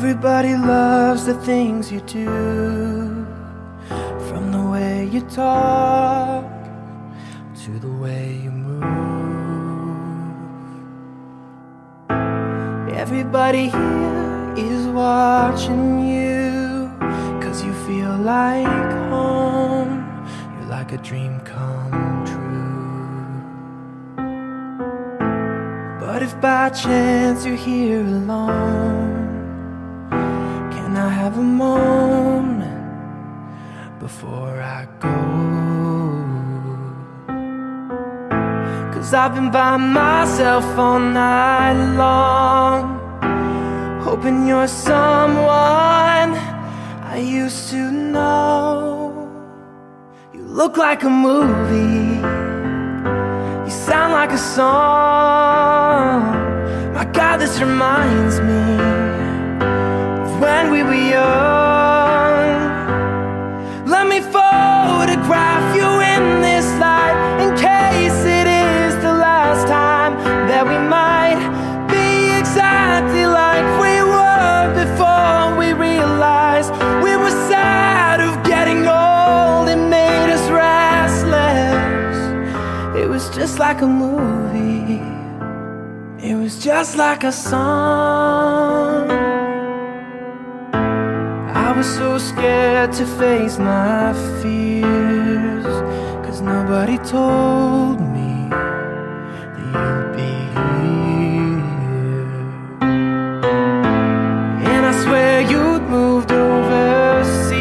Everybody loves the things you do, from the way you talk to the way you move. Everybody here is watching you, 'cause you feel like home. You're like a dream come true. But if by chance you're here alone, can I have a moment before I go? 'Cause I've been by myself all night long, hoping you're someone I used to know. You look like a movie, you sound like a song. My God, this reminds me of when we were young. Let me photograph you in this light, in case it is the last time that we might be exactly like we were before we realized we were sad of getting old. It made us restless. It was just like a movie, it was just like a song. I was so scared to face my fears, 'cause nobody told me that you'd be here. And I swear you'd moved overseas.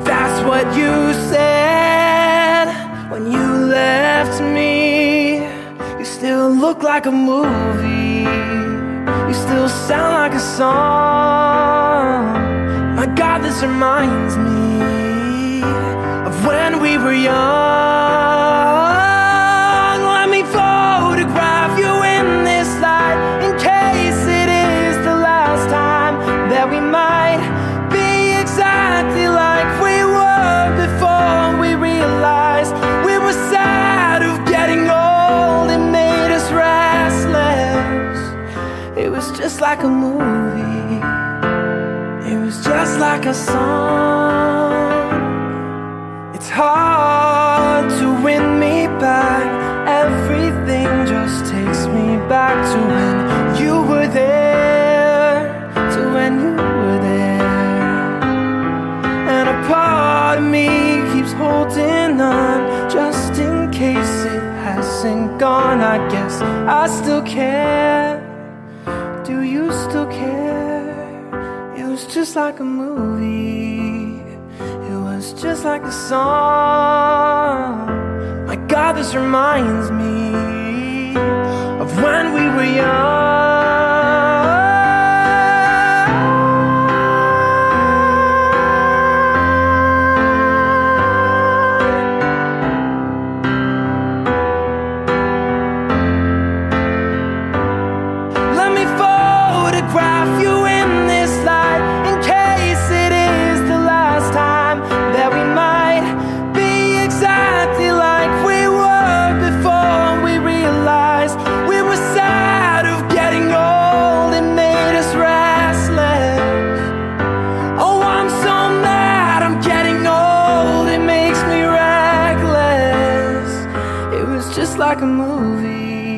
That's what you said when you left me. You still look like a movie, you still sound like a song. My God, this reminds me of when we were young. Let me photograph you in this light, in case it is the last time that we might be exactly like we were before we realized we were sad of getting old. It made us restless. It was just like a movie, it was just like a song. It's hard to win me back. Everything just takes me back to when you were there, to when you were there. And a part of me keeps holding on, just in case it hasn't gone. I guess I still care. Do you still care? It was just like a movie, it was just like a song. My God, this reminds me of when we were young. Let me photograph you in this light, in case it is the last time that we might be exactly like we were before we realized we were sad of getting old. It made us restless. Oh, I'm so mad I'm getting old, it makes me reckless. It was just like a movie,